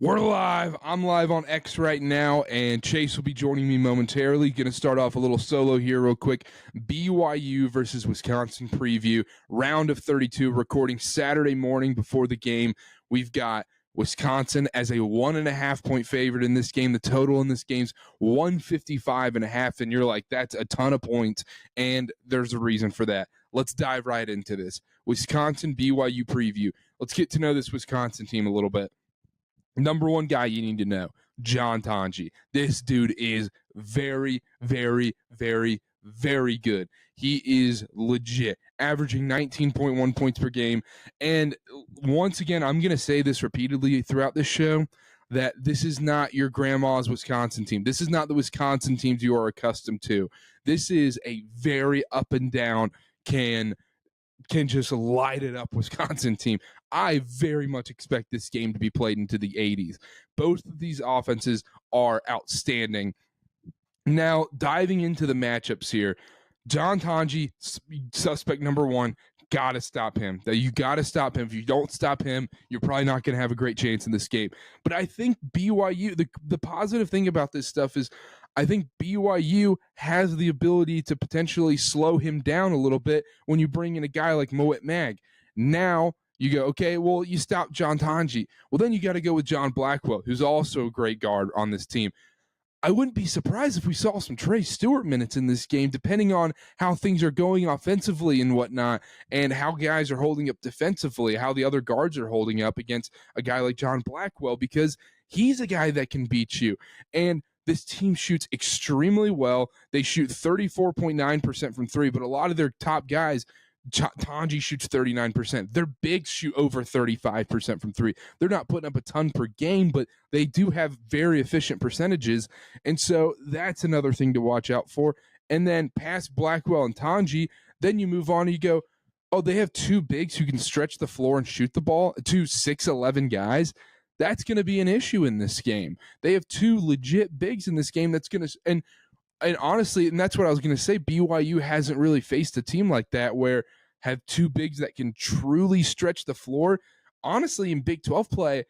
We're live. I'm live on X right now, and Chase will be joining me momentarily. Going to start off a little solo here real quick. BYU versus Wisconsin preview, round of 32, recording Saturday morning before the game. We've got Wisconsin as a 1.5 point favorite in this game. The total in this game's 155.5, and you're like, that's a ton of points, and there's a reason for that. Let's dive right into this. Wisconsin BYU preview. Let's get to know this Wisconsin team a little bit. Number one guy you need to know, John Tonji. This dude is very, very, very, very good. He is legit, averaging 19.1 points per game. And once again, I'm going to say this repeatedly throughout this show, that this is not your grandma's Wisconsin team. This is not the Wisconsin teams you are accustomed to. This is a very up and down, can just light it up Wisconsin team. I very much expect this game to be played into the 80s. Both of these offenses are outstanding. Now, diving into the matchups here, John Tonji, suspect number one, got to stop him. You got to stop him. If you don't stop him, you're probably not going to have a great chance in this game. But I think BYU, the positive thing about this stuff is I think BYU has the ability to potentially slow him down a little bit when you bring in a guy like Moet Mag. Now you go, okay, well, you stop John Tonji. Well, then you got to go with John Blackwell, who's also a great guard on this team. I wouldn't be surprised if we saw some Trey Stewart minutes in this game, depending on how things are going offensively and whatnot, and how guys are holding up defensively, how the other guards are holding up against a guy like John Blackwell, because he's a guy that can beat you. And this team shoots extremely well. They shoot 34.9% from three, but a lot of their top guys, Tonji shoots 39%. Their bigs shoot over 35% from three. They're not putting up a ton per game, but they do have very efficient percentages. And so that's another thing to watch out for. And then past Blackwell and Tonji, then you move on and you go, oh, they have two bigs who can stretch the floor and shoot the ball, two 6'11" guys. That's going to be an issue in this game. They have two legit bigs in this game that's going to, and honestly, and that's what I was going to say, BYU hasn't really faced a team like that where have two bigs that can truly stretch the floor. Honestly, in Big 12 play,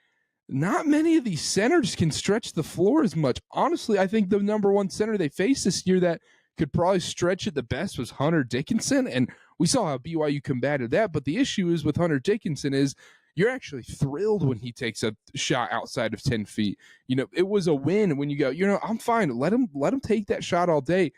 not many of these centers can stretch the floor as much. Honestly, I think the number one center they faced this year that could probably stretch it the best was Hunter Dickinson, and we saw how BYU combated that. But the issue is with Hunter Dickinson is you're actually thrilled when he takes a shot outside of 10 feet. You know, it was a win when you go, I'm fine. Let him take that shot all day.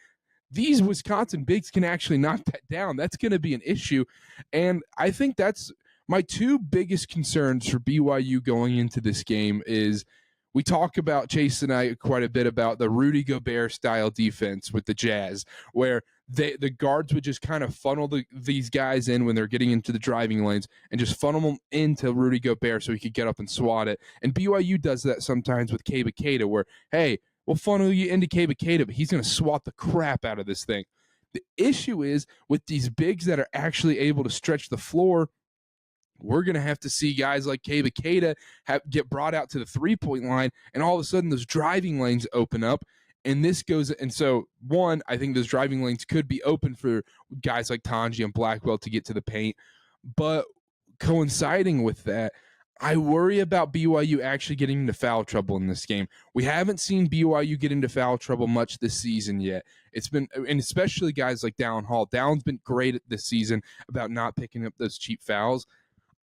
These Wisconsin bigs can actually knock that down. That's going to be an issue. And I think that's my two biggest concerns for BYU going into this game is we talk about, Chase and I, quite a bit about the Rudy Gobert style defense with the Jazz, where the guards would just kind of funnel these guys in when they're getting into the driving lanes and just funnel them into Rudy Gobert so he could get up and swat it. And BYU does that sometimes with Keba Keita, where, hey, we'll funnel you into Keba Keita, but he's going to swat the crap out of this thing. The issue is with these bigs that are actually able to stretch the floor, we're going to have to see guys like Keba Keita get brought out to the three-point line, and all of a sudden those driving lanes open up. And this goes, and so one, I think those driving lanes could be open for guys like Tonji and Blackwell to get to the paint. But coinciding with that, I worry about BYU actually getting into foul trouble in this game. We haven't seen BYU get into foul trouble much this season yet. It's been, and especially guys like Dallin Hall. Dallin's been great this season about not picking up those cheap fouls.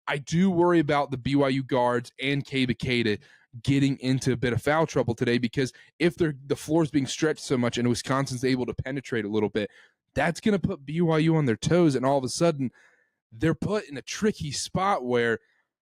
I do worry about the BYU guards and Keba Keita getting into a bit of foul trouble today, because if the floor is being stretched so much and Wisconsin's able to penetrate a little bit, that's going to put BYU on their toes, and all of a sudden they're put in a tricky spot where,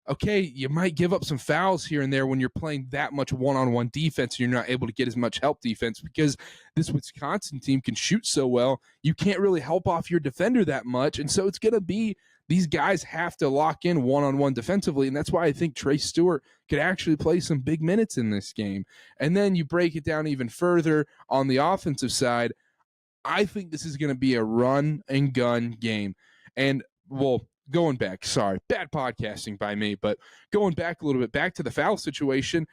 okay, you might give up some fouls here and there when you're playing that much one-on-one defense and you're not able to get as much help defense, because this Wisconsin team can shoot so well, you can't really help off your defender that much, and so it's going to be these guys have to lock in one-on-one defensively, and that's why I think Trey Stewart could actually play some big minutes in this game. And then you break it down even further on the offensive side, I think this is going to be a run-and-gun game. And, well, going back, sorry, bad podcasting by me, but going back a little bit, back to the foul situation,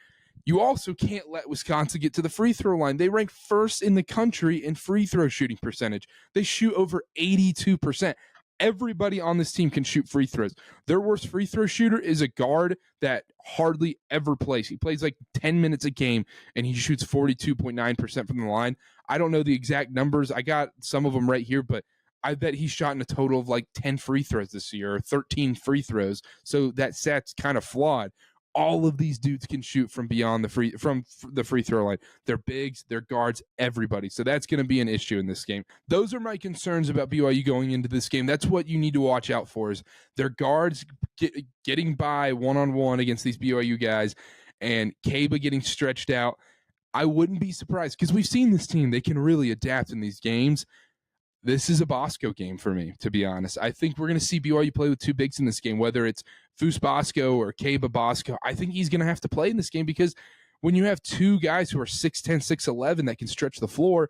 you also can't let Wisconsin get to the free throw line. They rank first in the country in free throw shooting percentage. They shoot over 82%. Everybody on this team can shoot free throws. Their worst free throw shooter is a guard that hardly ever plays. He plays like 10 minutes a game, and he shoots 42.9% from the line. I don't know the exact numbers. I got some of them right here, but I bet he's shot in a total of like 10 free throws this year, or 13 free throws. So that stat's kind of flawed. All of these dudes can shoot from beyond the free throw line. They're bigs, they're guards, everybody. So that's going to be an issue in this game. Those are my concerns about BYU going into this game. That's what you need to watch out for, is their guards getting by one-on-one against these BYU guys, and Kaba getting stretched out. I wouldn't be surprised, because we've seen this team. They can really adapt in these games. This is a Bosco game for me, to be honest. I think we're going to see BYU play with two bigs in this game, whether it's Foose Bosco or Kaba Bosco. I think he's going to have to play in this game, because when you have two guys who are 6'10", 6'11", that can stretch the floor,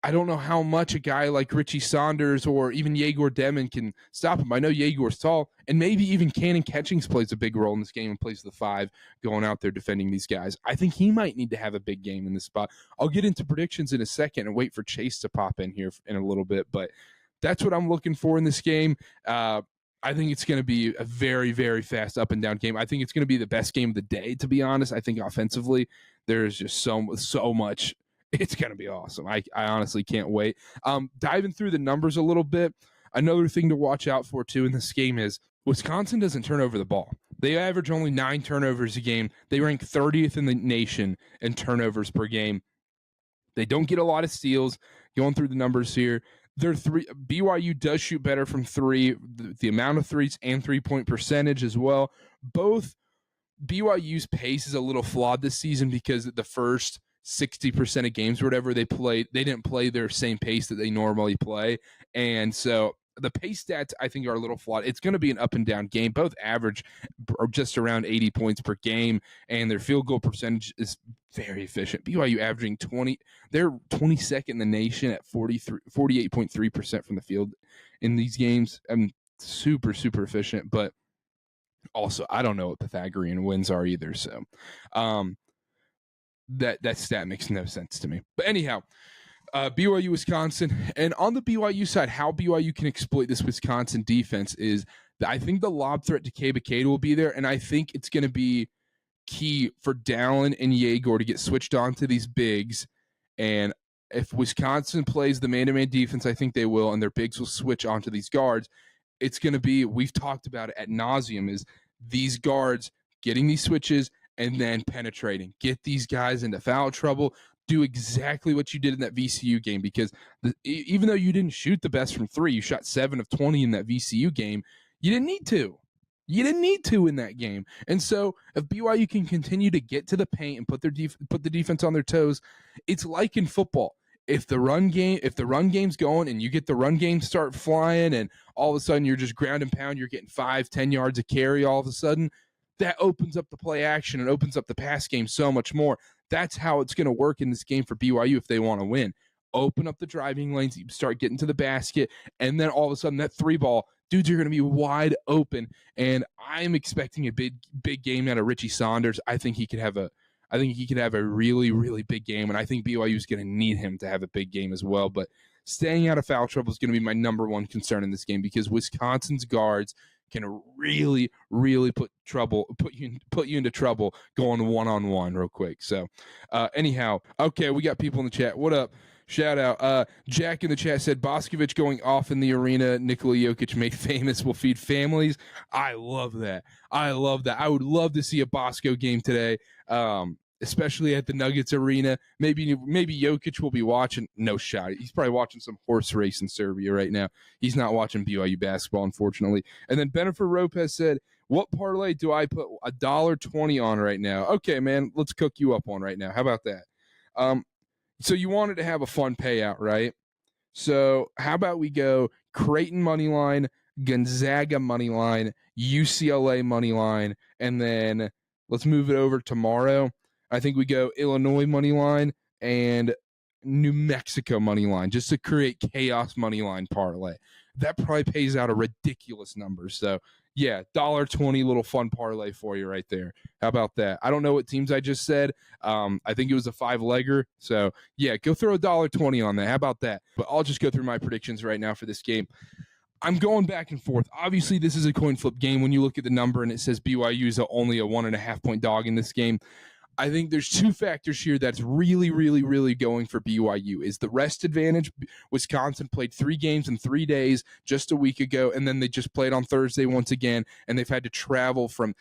I don't know how much a guy like Richie Saunders or even Yegor Demon can stop him. I know Yegor's tall, and maybe even Cannon Catchings plays a big role in this game and plays the 5 going out there defending these guys. I think he might need to have a big game in this spot. I'll get into predictions in a second and wait for Chase to pop in here in a little bit, but that's what I'm looking for in this game. I think it's going to be a very, very fast up and down game. I think it's going to be the best game of the day, to be honest. I think offensively, there's just so much. It's going to be awesome. I honestly can't wait. Diving through the numbers a little bit, another thing to watch out for, too, in this game is Wisconsin doesn't turn over the ball. They average only 9 turnovers a game. They rank 30th in the nation in turnovers per game. They don't get a lot of steals. Going through the numbers here, BYU does shoot better from 3, the amount of threes and 3-point percentage as well. Both BYU's pace is a little flawed this season, because the first 60% of games or whatever they played, they didn't play their same pace that they normally play. And so the pace stats, I think, are a little flawed. It's going to be an up and down game. Both average or just around 80 points per game, and their field goal percentage is very efficient. BYU averaging 20. They're 22nd in the nation at 48.3% from the field in these games. Super, super efficient, but also I don't know what Pythagorean wins are either. So, that stat makes no sense to me. But anyhow, BYU, Wisconsin. And on the BYU side, how BYU can exploit this Wisconsin defense is that I think the lob threat to Kaba Keita will be there, and I think it's going to be key for Dallin and Yegor to get switched on to these bigs. And if Wisconsin plays the man-to-man defense, I think they will, and their bigs will switch onto these guards. It's going to be, we've talked about it ad nauseum, is these guards getting these switches and then penetrating. Get these guys into foul trouble. Do exactly what you did in that VCU game, because even though you didn't shoot the best from 3, you shot 7 of 20 in that VCU game. You didn't need to. You didn't need to in that game. And so if BYU can continue to get to the paint and put the defense on their toes, it's like in football. If the run game's going and you get the run game start flying, and all of a sudden you're just ground and pound, you're getting 5-10 yards a carry all of a sudden, that opens up the play action and opens up the pass game so much more. That's how it's going to work in this game for BYU if they want to win. Open up the driving lanes, you start getting to the basket, and then all of a sudden that 3 ball, dudes are going to be wide open. And I'm expecting a big game out of Richie Saunders. I think he could have a really, really big game, and I think BYU is going to need him to have a big game as well. But staying out of foul trouble is going to be my number one concern in this game, because Wisconsin's guards can really, really put you into trouble going one-on-one real quick. So anyhow, okay, we got people in the chat. What up? Shout out. Jack in the chat said, Boscovich going off in the arena, Nikola Jokic made famous, will feed families. I love that. I would love to see a Bosco game today, especially at the Nuggets arena. Maybe Jokic will be watching. No shot. He's probably watching some horse race in Serbia right now. He's not watching BYU basketball, unfortunately. And then Bennifer Lopez said, what parlay do I put $1.20 on right now? Okay, man, let's cook you up on right now. How about that? So you wanted to have a fun payout, right? So how about we go Creighton money line, Gonzaga money line, UCLA money line, and then let's move it over tomorrow. I think we go Illinois money line and New Mexico money line, just to create chaos money line parlay. That probably pays out a ridiculous number. So yeah, $1.20 little fun parlay for you right there. How about that? I don't know what teams I just said. I think it was a 5-legger. So yeah, go throw $1.20 on that. How about that? But I'll just go through my predictions right now for this game. I'm going back and forth. Obviously, this is a coin flip game. When you look at the number and it says BYU is only a 1.5 point dog in this game, I think there's two factors here that's really, really, really going for BYU. Is the rest advantage. Wisconsin played 3 games in 3 days just a week ago, and then they just played on Thursday once again, and they've had to travel from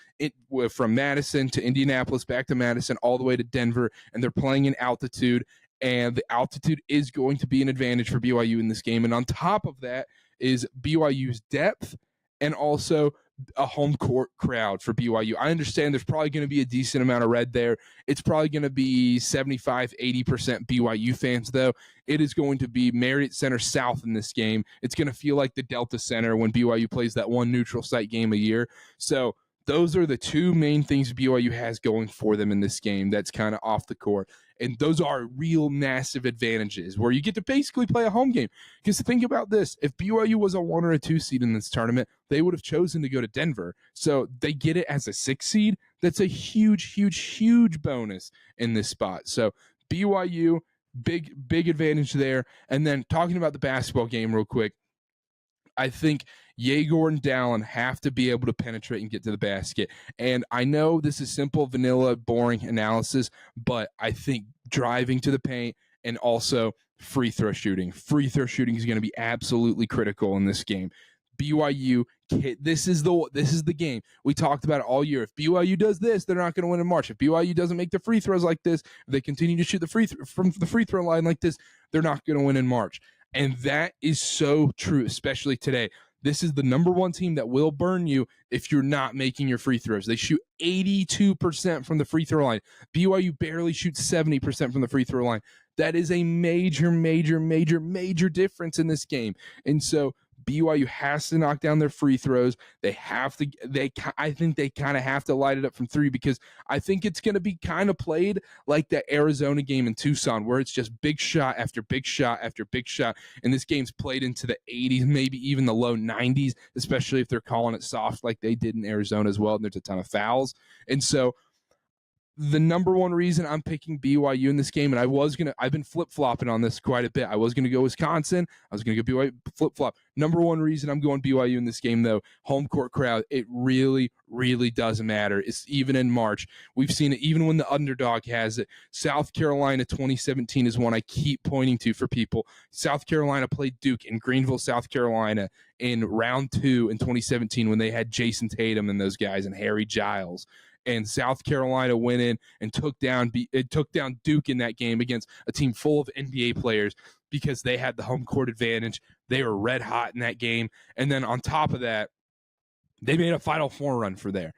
Madison to Indianapolis, back to Madison, all the way to Denver, and they're playing in altitude, and the altitude is going to be an advantage for BYU in this game. And on top of that is BYU's depth and also a home court crowd for BYU. I understand there's probably going to be a decent amount of red there. It's probably going to be 75-80% BYU fans, though. It is going to be Marriott Center South in this game. It's going to feel like the Delta Center when BYU plays that one neutral site game a year. So those are the two main things BYU has going for them in this game that's kind of off the court. And those are real massive advantages where you get to basically play a home game. Because think about this. If BYU was a 1 or a 2 seed in this tournament, they would have chosen to go to Denver. So they get it as a 6 seed. That's a huge, huge, huge bonus in this spot. So BYU, big advantage there. And then talking about the basketball game real quick, I think Yegor and Dallin have to be able to penetrate and get to the basket. And I know this is simple, vanilla, boring analysis, but I think driving to the paint and also free throw shooting. Free throw shooting is going to be absolutely critical in this game. BYU, this is the game. We talked about it all year. If BYU does this, they're not going to win in March. If BYU doesn't make the free throws like this, if they continue to shoot from the free throw line like this, they're not going to win in March. And that is so true, especially today. This is the number 1 team that will burn you if you're not making your free throws. They shoot 82% from the free throw line. BYU barely shoots 70% from the free throw line. That is a major, major, major, major difference in this game. And so BYU has to knock down their free throws. I think they kind of have to light it up from 3 because I think it's going to be kind of played like that Arizona game in Tucson where it's just big shot after big shot after big shot. And this game's played into the 80s, maybe even the low 90s, especially if they're calling it soft like they did in Arizona as well. And there's a ton of fouls. And so the number 1 reason I'm picking BYU in this game, and I've been flip-flopping on this quite a bit. I was going to go Wisconsin. I was going to go BYU, flip-flop. Number 1 reason I'm going BYU in this game, though, home court crowd, it really, really doesn't matter. It's even in March. We've seen it even when the underdog has it. South Carolina 2017 is one I keep pointing to for people. South Carolina played Duke in Greenville, South Carolina in round 2 in 2017 when they had Jason Tatum and those guys and Harry Giles. And South Carolina went in and took down Duke in that game against a team full of NBA players because they had the home court advantage. They were red hot in that game. And then on top of that, they made a Final Four run from there.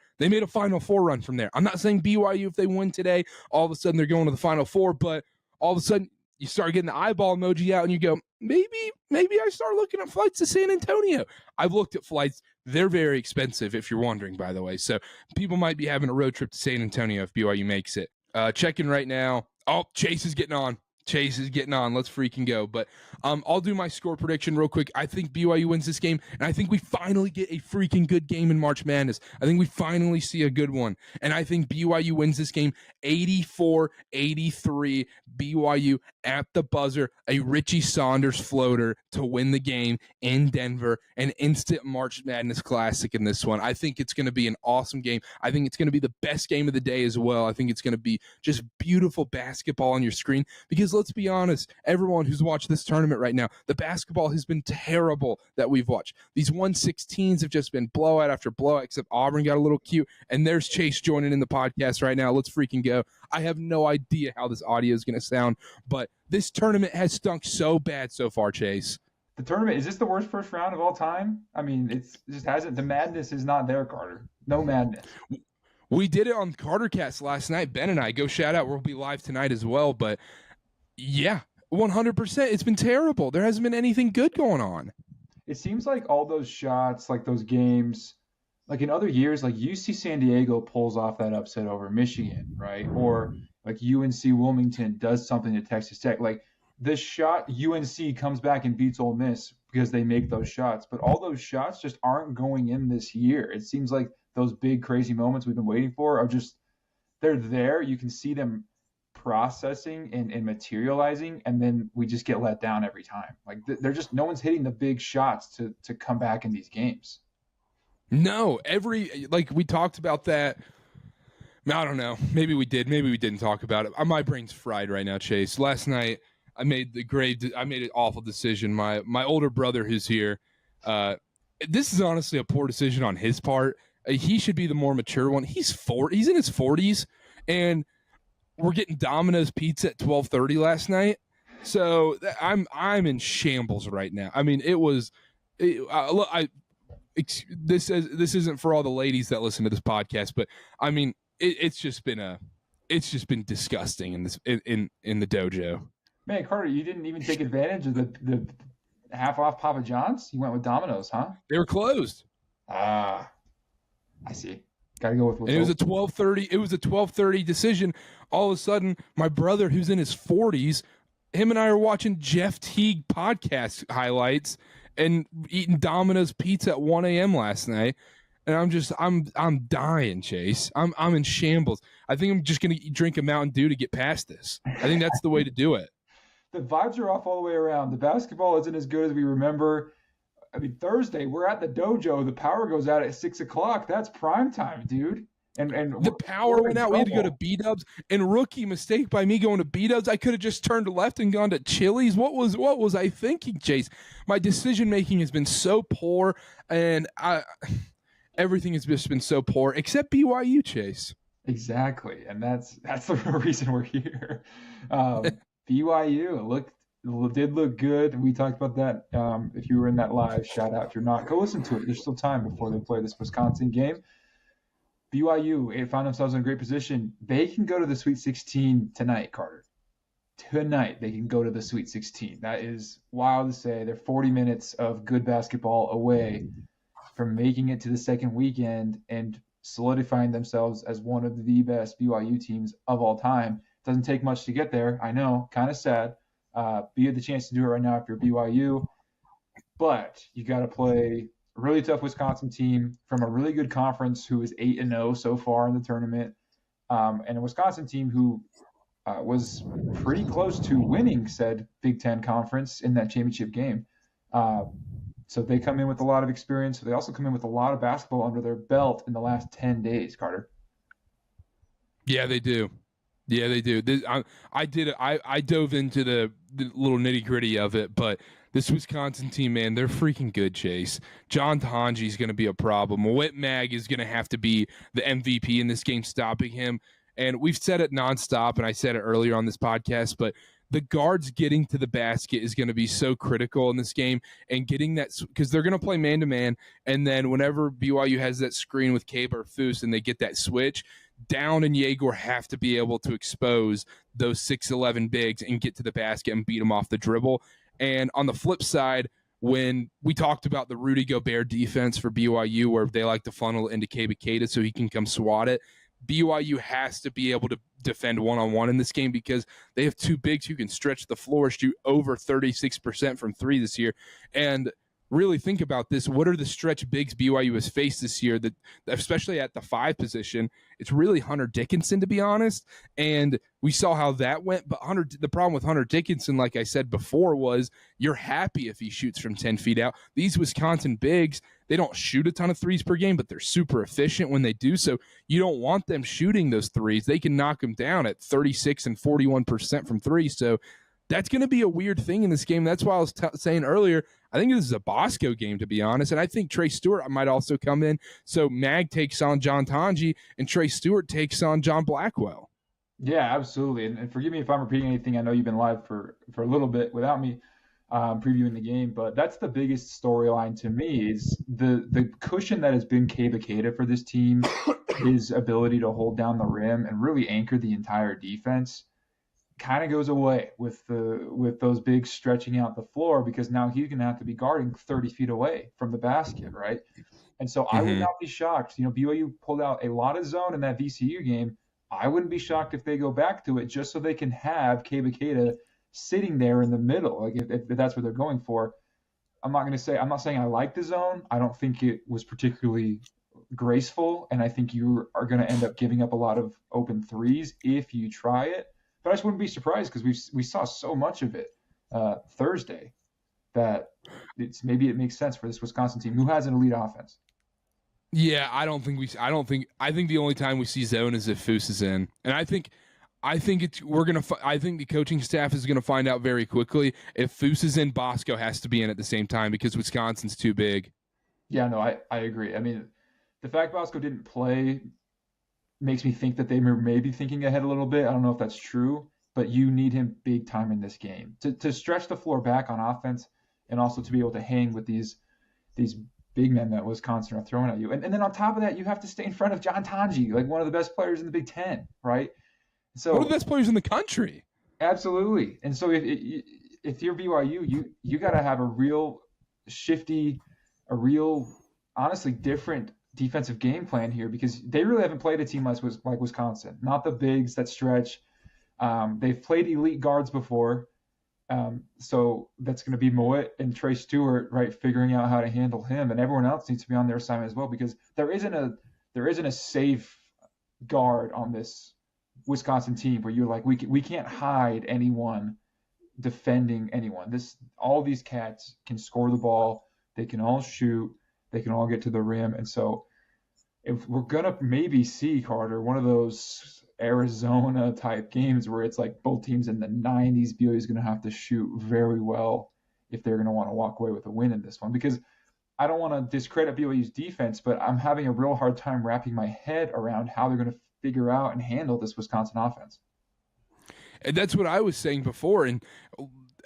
I'm not saying BYU, if they win today, all of a sudden they're going to the Final Four, but all of a sudden you start getting the eyeball emoji out and you go, maybe I start looking at flights to San Antonio. I've looked at flights. They're very expensive, if you're wondering, by the way. So people might be having a road trip to San Antonio if BYU makes it. Checking right now. Oh, Chase is getting on. Let's freaking go. But I'll do my score prediction real quick. I think BYU wins this game, and I think we finally get a freaking good game in March Madness. I think we finally see a good one. And I think BYU wins this game 84-83. BYU at the buzzer, a Richie Saunders floater to win the game in Denver, an instant March Madness classic in this one. I think it's going to be an awesome game. I think it's going to be the best game of the day as well. I think it's going to be just beautiful basketball on your screen because let's be honest, everyone who's watched this tournament right now, the basketball has been terrible that we've watched. These 116s have just been blowout after blowout, except Auburn got a little cute. And there's Chase joining in the podcast right now. Let's freaking go. I have no idea how this audio is going to sound, but this tournament has stunk so bad so far, Chase. The tournament, is this the worst first round of all time? I mean, it just hasn't. The madness is not there, Carter. No madness. We did it on CarterCast last night. Ben and I, go shout out. We'll be live tonight as well, but yeah, 100%. It's been terrible. There hasn't been anything good going on. It seems like all those shots, like those games, like in other years, like UC San Diego pulls off that upset over Michigan, right? Or like UNC Wilmington does something to Texas Tech. Like this shot, UNC comes back and beats Ole Miss because they make those shots. But all those shots just aren't going in this year. It seems like those big, crazy moments we've been waiting for are just, they're there. You can see them processing and materializing, and then we just get let down every time. Like they're just no one's hitting the big shots to come back in these games. No, we talked about that. I don't know. Maybe we did. Maybe we didn't talk about it. My brain's fried right now, Chase. Last night I made an awful decision. My older brother who's here, this is honestly a poor decision on his part. He should be the more mature one. He's in his 40s, and we're getting Domino's pizza at 12:30 last night. So I'm in shambles right now. I mean, this isn't for all the ladies that listen to this podcast, but I mean, it's just been disgusting in the dojo. Man, Carter, you didn't even take advantage of the half off Papa John's. You went with Domino's, huh? They were closed. I see. Got to go with. And it was a 12:30. It was a 12:30 decision. All of a sudden, my brother, who's in his 40s, him and I are watching Jeff Teague podcast highlights and eating Domino's pizza at 1 a.m. last night. And I'm dying, Chase. I'm in shambles. I think I'm just gonna drink a Mountain Dew to get past this. I think that's the way to do it. The vibes are off all the way around. The basketball isn't as good as we remember. I mean, Thursday we're at the dojo. The power goes out at 6 o'clock. That's prime time, dude. And the power went out. We had to go to B-Dubs. And rookie mistake by me going to B-Dubs. I could have just turned left and gone to Chili's. What was I thinking, Chase? My decision making has been so poor, and everything has just been so poor except BYU, Chase. Exactly, and that's the real reason we're here. BYU did look good. We talked about that. If you were in that live, shout out. If you're not, go listen to it. There's still time before they play this Wisconsin game. BYU found themselves in a great position. They can go to the Sweet 16 tonight, Carter. Tonight they can go to the Sweet 16. That is wild to say. They're 40 minutes of good basketball away from making it to the second weekend and solidifying themselves as one of the best BYU teams of all time. Doesn't take much to get there. I know, kind of sad. But you have the chance to do it right now if you're BYU. But you got to play a really tough Wisconsin team from a really good conference who is 8-0 so far in the tournament, and a Wisconsin team who was pretty close to winning said Big Ten conference in that championship game. So they come in with a lot of experience. They also come in with a lot of basketball under their belt in the last 10 days, Carter. Yeah, they do. Yeah, they do. I dove into the little nitty gritty of it, but this Wisconsin team, man, they're freaking good, Chase. John Tanji is going to be a problem. Whit Mag is going to have to be the MVP in this game, stopping him. And we've said it nonstop, and I said it earlier on this podcast, but the guards getting to the basket is going to be so critical in this game, and getting that, because they're going to play man-to-man, and then whenever BYU has that screen with Cabe or Foose and they get that switch, Down and Jaeger have to be able to expose those 6'11 bigs and get to the basket and beat them off the dribble. And on the flip side, when we talked about the Rudy Gobert defense for BYU, where they like to funnel into Cabe Keita so he can come swat it, BYU has to be able to defend one-on-one in this game because they have two bigs who can stretch the floor, shoot over 36% from three this year. And really think about this. What are the stretch bigs BYU has faced this year, that especially at the 5 position? It's really Hunter Dickinson, to be honest. And we saw how that went. But the problem with Hunter Dickinson, like I said before, was you're happy if he shoots from 10 feet out. These Wisconsin bigs, they don't shoot a ton of threes per game, but they're super efficient when they do. So you don't want them shooting those threes. They can knock them down at 36 and 41% from three. So that's going to be a weird thing in this game. That's why I was saying earlier, I think this is a Bosco game, to be honest. And I think Trey Stewart might also come in. So Mag takes on John Tanji and Trey Stewart takes on John Blackwell. Yeah, absolutely. And forgive me if I'm repeating anything. I know you've been live for a little bit without me previewing the game, but that's the biggest storyline to me is the cushion that has been Cabe Keita for this team, his ability to hold down the rim and really anchor the entire defense, kind of goes away with those bigs stretching out the floor, because now he's going to have to be guarding 30 feet away from the basket, right? And so I would not be shocked. You know, BYU pulled out a lot of zone in that VCU game. I wouldn't be shocked if they go back to it just so they can have Cabe Keita sitting there in the middle, like if that's what they're going for. I'm not saying I like the zone. I don't think it was particularly graceful, and I think you are going to end up giving up a lot of open threes if you try it. But But I just wouldn't be surprised because we saw so much of it Thursday that maybe it makes sense for this Wisconsin team who has an elite offense. Yeah, I think the only time we see zone is if Foose is in, and I think the coaching staff is gonna find out very quickly if Foose is in. Bosco has to be in at the same time because Wisconsin's too big. Yeah, no, I agree. I mean, the fact Bosco didn't play makes me think that they were maybe thinking ahead a little bit. I don't know if that's true, but you need him big time in this game to stretch the floor back on offense and also to be able to hang with these big men that Wisconsin are throwing at you. And then on top of that, you have to stay in front of John Tanji, like one of the best players in the Big Ten, right? So one of the best players in the country. Absolutely. And so if you're BYU, you got to have a real shifty, honestly different defensive game plan here because they really haven't played a team like Wisconsin, not the bigs that stretch. They've played elite guards before. So that's going to be Moet and Trey Stewart, right? Figuring out how to handle him, and everyone else needs to be on their assignment as well because there isn't a safe guard on this Wisconsin team where you're like we can't hide anyone defending anyone. All these cats can score the ball, they can all shoot, they can all get to the rim, and so if we're gonna maybe see Karter one of those Arizona type games where it's like both teams in the 90s, BYU is going to have to shoot very well if they're going to want to walk away with a win in this one. Because I don't want to discredit BYU's defense, but I'm having a real hard time wrapping my head around how they're going to figure out and handle this Wisconsin offense. And that's what I was saying before. And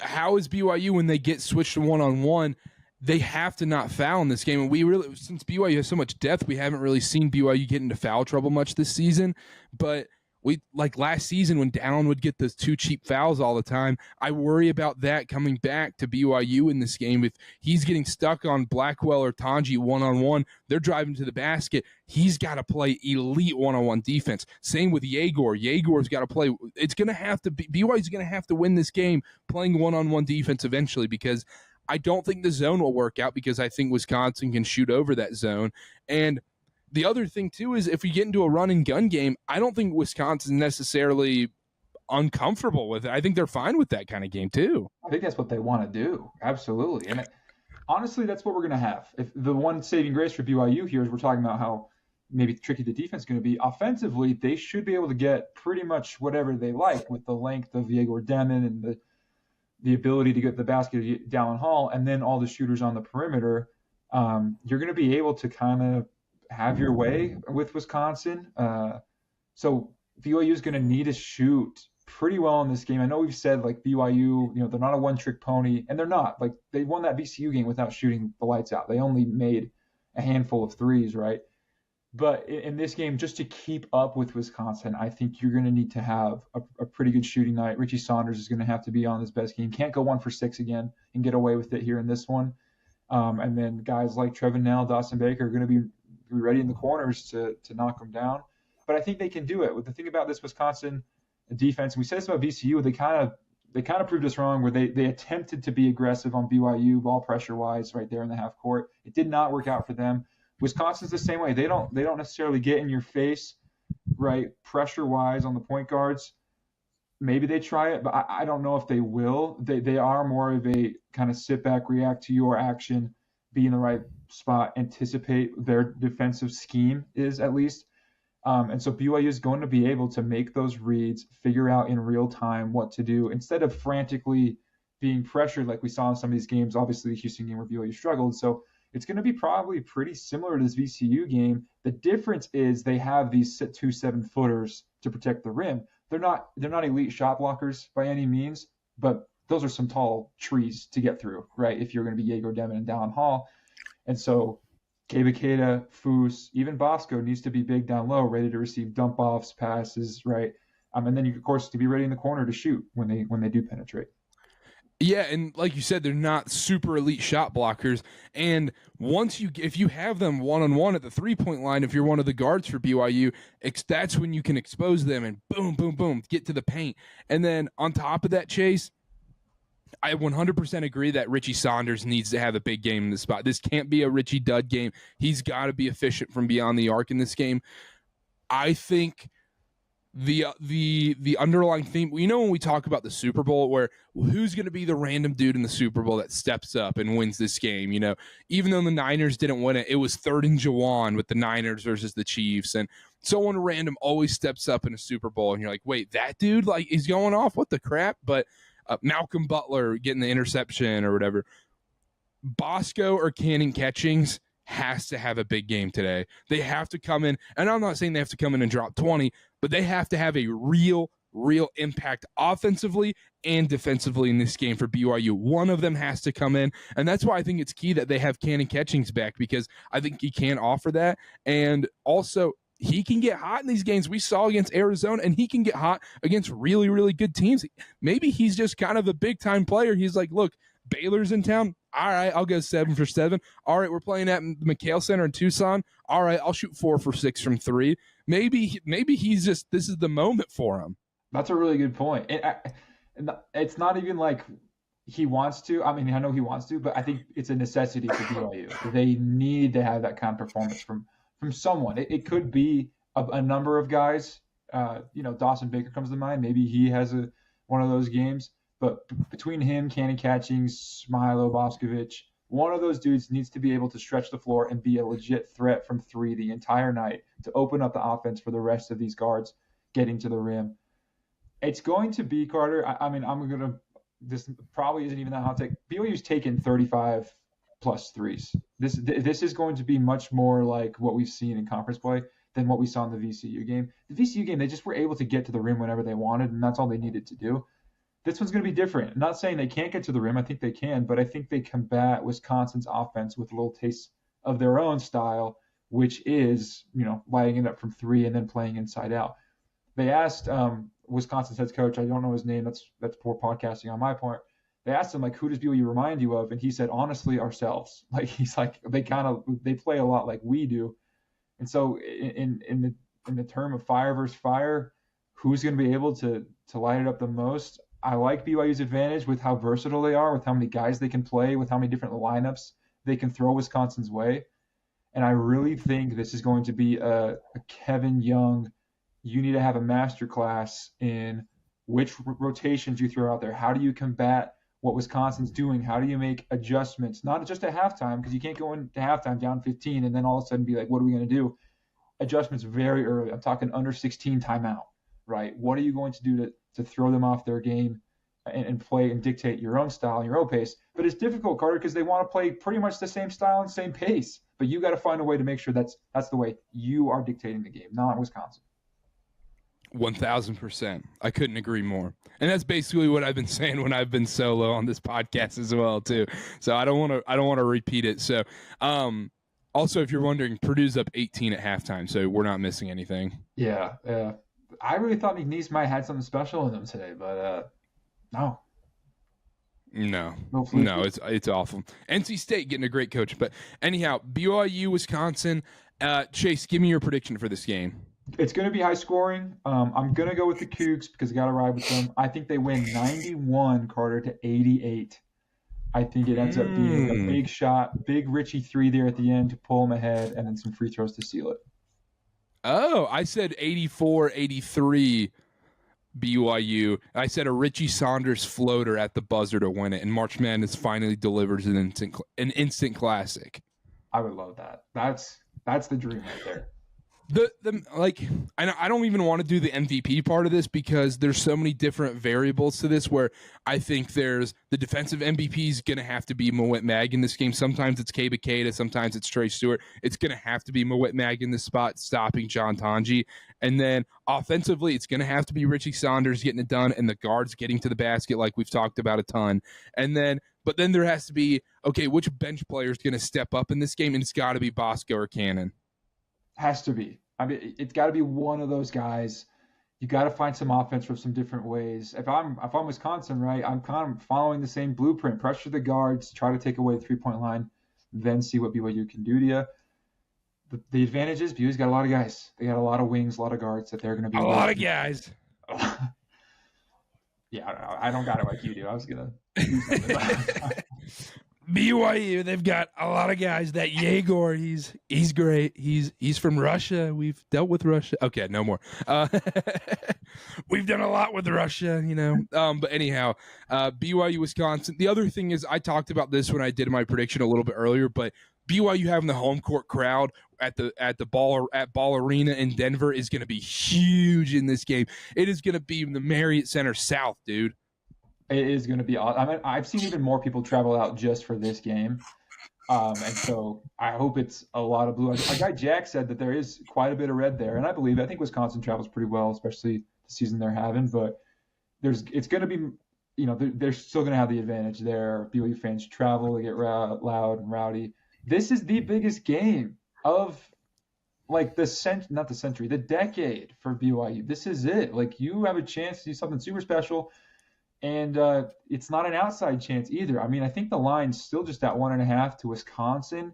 how is BYU when they get switched to one-on-one? They have to not foul in this game. And we really, since BYU has so much depth, we haven't really seen BYU get into foul trouble much this season. But we, like last season when Dallin would get those 2 cheap fouls all the time, I worry about that coming back to BYU in this game. If he's getting stuck on Blackwell or Tanji one-on-one, they're driving to the basket. He's got to play elite one-on-one defense. Same with Yegor. Yegor's got to play. It's going to have to be, BYU's going to have to win this game playing one-on-one defense eventually because I don't think the zone will work out because I think Wisconsin can shoot over that zone. And the other thing, too, is if we get into a run-and-gun game, I don't think Wisconsin's necessarily uncomfortable with it. I think they're fine with that kind of game, too. I think that's what they want to do. Absolutely. And honestly, that's what we're going to have. If the one saving grace for BYU here is we're talking about how maybe tricky the defense is going to be. Offensively, they should be able to get pretty much whatever they like with the length of Yegor Demon and the ability to get the basket down Hall, and then all the shooters on the perimeter. You're going to be able to kind of have your way with Wisconsin. So BYU is going to need to shoot pretty well in this game. I know we've said like BYU, they're not a one-trick pony, and they're not. Like they won that VCU game without shooting the lights out. They only made a handful of threes, right? But in this game, just to keep up with Wisconsin, I think you're going to need to have a pretty good shooting night. Richie Saunders is going to have to be on his best game. Can't go 1 for 6 again and get away with it here in this one. And then guys like Trevin Nell, Dawson Baker are going to be ready in the corners to knock them down. But I think they can do it. The thing about this Wisconsin defense, and we said this about VCU, they kind of proved us wrong where they attempted to be aggressive on BYU ball pressure wise right there in the half court. It did not work out for them. Wisconsin's the same way. They don't necessarily get in your face, right, pressure-wise on the point guards. Maybe they try it, but I don't know if they will. They are more of a kind of sit back, react to your action, be in the right spot, anticipate their defensive scheme is at least. And so BYU is going to be able to make those reads, figure out in real time what to do instead of frantically being pressured like we saw in some of these games. Obviously, the Houston game where BYU struggled. So it's going to be probably pretty similar to this VCU game. The difference is they have these 2 7-footers to protect the rim. They're not elite shot blockers by any means, but those are some tall trees to get through, right? If you're going to be Yegor Demon and Dallin Hall. And so Kebaketa, Foose, even Bosco needs to be big down low, ready to receive dump offs, passes, right? And then you, of course, to be ready in the corner to shoot when they do penetrate. Yeah, and like you said, they're not super elite shot blockers. And if you have them one-on-one at the three-point line, if you're one of the guards for BYU, that's when you can expose them and boom, boom, boom, get to the paint. And then on top of that, Chase, I 100% agree that Richie Saunders needs to have a big game in this spot. This can't be a Richie dud game. He's got to be efficient from beyond the arc in this game. I think the underlying theme, when we talk about the Super Bowl, where who's going to be the random dude in the Super Bowl that steps up and wins this game, even though the Niners didn't win it was 3rd and Jawan with the Niners versus the Chiefs, and someone random always steps up in a Super Bowl, and you're like, wait, that dude, like, he's going off, what the crap? But Malcolm Butler getting the interception or whatever. Bosco or Cannon Catchings has to have a big game today. They have to come in, and I'm not saying they have to come in and drop 20, but they have to have a real impact offensively and defensively in this game for BYU. One of them has to come in, and that's why I think it's key that they have Cannon Catchings back, because I think he can offer that. And also, he can get hot in these games. We saw against Arizona, and he can get hot against really, really good teams. Maybe he's just kind of a big-time player. He's like, look, Baylor's in town. All right, I'll go 7 for 7. All right, we're playing at the McHale Center in Tucson. All right, I'll shoot 4 for 6 from 3. Maybe he's just, this is the moment for him. That's a really good point. It's not even like he wants to. I mean, I know he wants to, but I think it's a necessity for BYU. They need to have that kind of performance from someone. It could be a number of guys. Dawson Baker comes to mind. Maybe he has one of those games. But between him, Cannon Catchings, Smilo, Boscovich, one of those dudes needs to be able to stretch the floor and be a legit threat from 3 the entire night to open up the offense for the rest of these guards getting to the rim. It's going to be, Carter, this probably isn't even that hot take. BYU's taken 35 plus threes. This is going to be much more like what we've seen in conference play than what we saw in the VCU game. The VCU game, they just were able to get to the rim whenever they wanted, and that's all they needed to do. This one's going to be different. I'm not saying they can't get to the rim. I think they can, but I think they combat Wisconsin's offense with a little taste of their own style, which is, lighting it up from 3 and then playing inside out. They asked Wisconsin's head coach, I don't know his name, that's poor podcasting on my part. They asked him, like, who does BYU remind you of? And he said, honestly, ourselves. Like, he's like, they play a lot like we do. And so in the term of fire versus fire, who's going to be able to light it up the most? I like BYU's advantage with how versatile they are, with how many guys they can play, with how many different lineups they can throw Wisconsin's way. And I really think this is going to be a Kevin Young, you need to have a masterclass in which rotations you throw out there. How do you combat what Wisconsin's doing? How do you make adjustments? Not just at halftime, because you can't go into halftime down 15 and then all of a sudden be like, what are we going to do? Adjustments very early. I'm talking under 16 timeout, right? What are you going to do to throw them off their game and play and dictate your own style and your own pace? But it's difficult, Carter, because they want to play pretty much the same style and same pace. But you got to find a way to make sure that's the way you are dictating the game, not Wisconsin. 1,000%. I couldn't agree more. And that's basically what I've been saying when I've been solo on this podcast as well, too. So I don't want to repeat it. So, also, if you're wondering, Purdue's up 18 at halftime, so we're not missing anything. Yeah. I really thought McNeese might have had something special in them today, but no. No, it's awful. NC State getting a great coach. But anyhow, BYU, Wisconsin. Chase, give me your prediction for this game. It's going to be high scoring. I'm going to go with the Cougs because I got to ride with them. I think they win 91, Carter, to 88. I think it ends up being a big shot, big Richie 3 there at the end to pull them ahead, and then some free throws to seal it. Oh, I said 84-83 BYU. I said a Richie Saunders floater at the buzzer to win it, and March Madness finally delivers an instant classic. I would love that. That's the dream right there. I don't even want to do the MVP part of this because there's so many different variables to this where I think there's the defensive MVP is going to have to be Moet Mag in this game. Sometimes it's Keba Keita, sometimes it's Trey Stewart. It's going to have to be Moet Mag in this spot, stopping John Tanji. And then offensively, it's going to have to be Richie Saunders getting it done and the guards getting to the basket like we've talked about a ton. But then there has to be, okay, which bench player is going to step up in this game? And it's got to be Bosco or Cannon. Has to be. I mean, it's got to be one of those guys. You got to find some offense from some different ways. If I'm Wisconsin, right, I'm kind of following the same blueprint. Pressure the guards, try to take away the 3-point line, then see what BYU can do to you. The advantage is BYU's got a lot of guys. They got a lot of wings, a lot of guards that they're going to be. A lot of guys. Yeah, I don't got it like you do. I was going to do something. BYU, they've got a lot of guys. That Yegor, he's great. He's from Russia. We've dealt with Russia. Okay, no more. We've done a lot with Russia, But anyhow, BYU, Wisconsin. The other thing is, I talked about this when I did my prediction a little bit earlier, but BYU having the home court crowd at Ball Arena in Denver is going to be huge in this game. It is going to be the Marriott Center South, dude. It is going to be awesome. I mean, I've seen even more people travel out just for this game. And so I hope it's a lot of blue. Our guy Jack said that there is quite a bit of red there, and I think Wisconsin travels pretty well, especially the season they're having. But it's going to be, they're still going to have the advantage there. BYU fans travel, they get loud and rowdy. This is the biggest game of like the decade for BYU. This is it. Like, you have a chance to do something super special. And it's not an outside chance either. I mean, I think the line's still just at 1.5 to Wisconsin,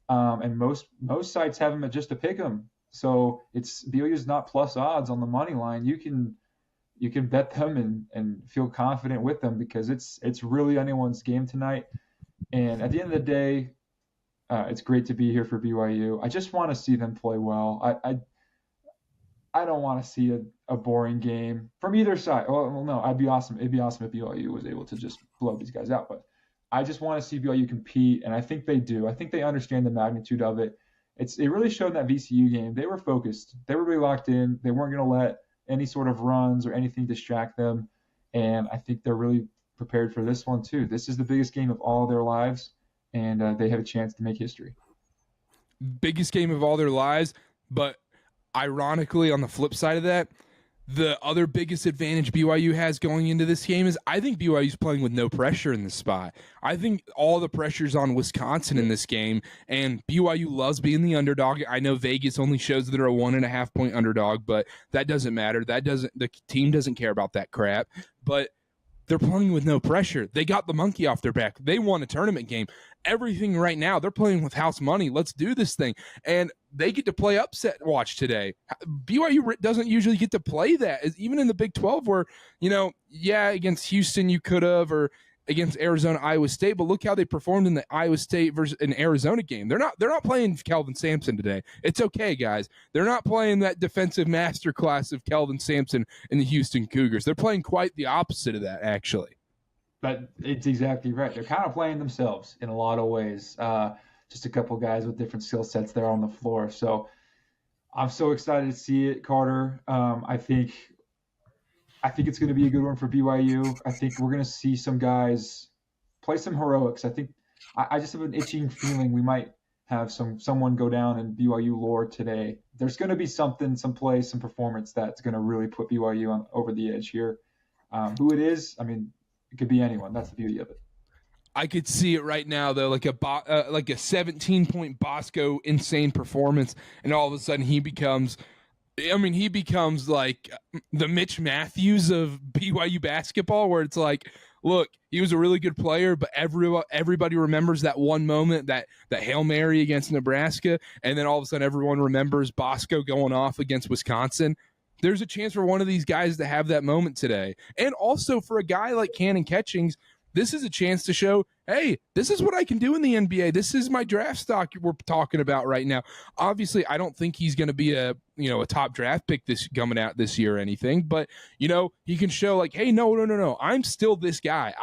and most sites have them at just a pick 'em. So BYU's not plus odds on the money line. You can bet them and feel confident with them because it's really anyone's game tonight. And at the end of the day, it's great to be here for BYU. I just want to see them play well. I don't want to see a boring game from either side. Well, no, it'd be awesome if BYU was able to just blow these guys out. But I just want to see BYU compete, and I think they do. I think they understand the magnitude of it. It really showed in that VCU game. They were focused. They were really locked in. They weren't going to let any sort of runs or anything distract them. And I think they're really prepared for this one too. This is the biggest game of all their lives, and they have a chance to make history. Biggest game of all their lives, but ironically, on the flip side of that, the other biggest advantage BYU has going into this game is I think BYU's playing with no pressure in this spot. I think all the pressure's on Wisconsin in this game, and BYU loves being the underdog. I know Vegas only shows that they're a 1.5 point underdog, but that doesn't matter. The team doesn't care about that crap. But they're playing with no pressure. They got the monkey off their back. They won a tournament game. Everything right now, they're playing with house money. Let's do this thing. And they get to play upset watch today. BYU doesn't usually get to play that, even in the Big 12 where, against Houston you could have, or against Arizona, Iowa State, but look how they performed in the Iowa State versus an Arizona game. They're not playing Kelvin Sampson today. It's okay, guys. They're not playing that defensive masterclass of Kelvin Sampson in the Houston Cougars. They're playing quite the opposite of that, actually. But it's exactly right. They're kind of playing themselves in a lot of ways. Just a couple guys with different skill sets there on the floor. So I'm so excited to see it, Carter. I think it's going to be a good one for BYU. I think we're going to see some guys play some heroics. I think I just have an itching feeling we might have someone go down in BYU lore today. There's going to be something, some play, some performance that's going to really put BYU over the edge here. Who it is, I mean, it could be anyone. That's the beauty of it. I could see it right now, though, like a 17-point Bosco insane performance, and all of a sudden he becomes like the Mitch Matthews of BYU basketball, where it's like, look, he was a really good player, but everybody remembers that one moment, that Hail Mary against Nebraska, and then all of a sudden everyone remembers Bosco going off against Wisconsin. There's a chance for one of these guys to have that moment today. And also for a guy like Cannon Catchings, this is a chance to show, hey, this is what I can do in the NBA. This is my draft stock we're talking about right now. Obviously, I don't think he's going to be a top draft pick coming out this year or anything, but he can show like, hey, no, I'm still this guy.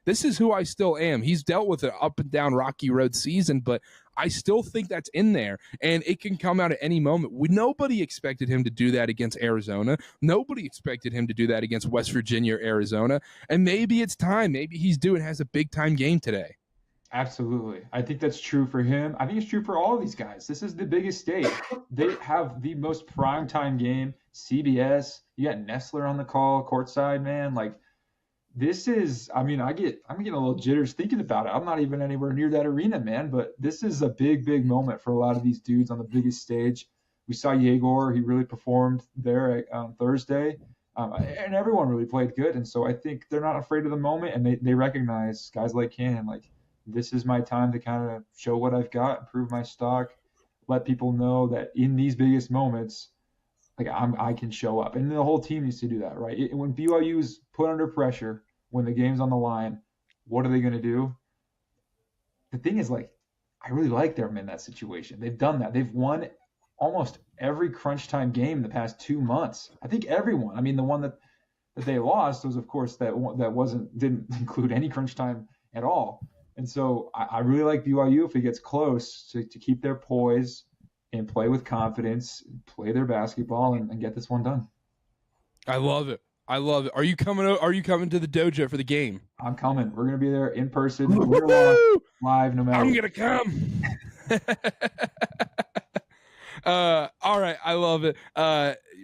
This is who I still am. He's dealt with an up and down rocky road season, but I still think that's in there, and it can come out at any moment. Nobody expected him to do that against Arizona. Nobody expected him to do that against West Virginia or Arizona, and maybe it's time. Maybe has a big-time game today. Absolutely. I think that's true for him. I think it's true for all of these guys. This is the biggest stage. They have the most prime-time game, CBS. You got Nessler on the call, courtside, man. Like, this is, I'm getting a little jitters thinking about it. I'm not even anywhere near that arena, man, but this is a big, big moment for a lot of these dudes on the biggest stage. We saw Yegor. He really performed there on Thursday, and everyone really played good. And so I think they're not afraid of the moment, and they recognize guys like Cannon, like, this is my time to kind of show what I've got, improve my stock, let people know that in these biggest moments, like, I can show up. And the whole team needs to do that, right? When BYU is put under pressure, when the game's on the line, what are they going to do? the thing is, like, I really like them in that situation. They've done that. They've won almost every crunch time game in the past 2 months. I think everyone. I mean, the one that they lost was, of course, didn't include any crunch time at all. And so I really like BYU if it gets close to keep their poise and play with confidence, play their basketball, and get this one done. I love it. I love it. Are you coming to the dojo for the game? I'm coming. We're gonna be there in person. We're live no matter. I'm gonna come. All right, I love it.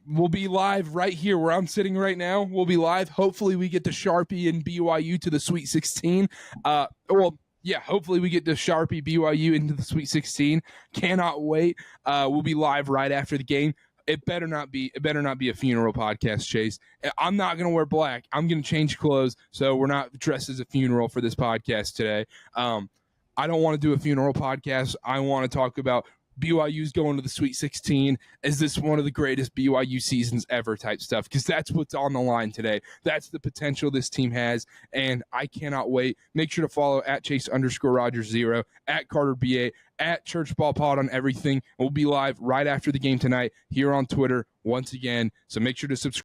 We'll be live right here where I'm sitting right now. We'll be live. Hopefully we get to Sharpie and BYU to the Sweet 16. Hopefully we get to Sharpie BYU into the Sweet 16. Cannot wait. We'll be live right after the game. It better not be a funeral podcast, Chase. I'm not going to wear black. I'm going to change clothes so we're not dressed as a funeral for this podcast today. I don't want to do a funeral podcast. I want to talk about BYU's going to the Sweet 16. Is this one of the greatest BYU seasons ever type stuff? Because that's what's on the line today. That's the potential this team has, and I cannot wait. Make sure to follow at Chase_Rogers0, at CarterB8, at ChurchBallPod on everything. We'll be live right after the game tonight here on Twitter once again. So make sure to subscribe.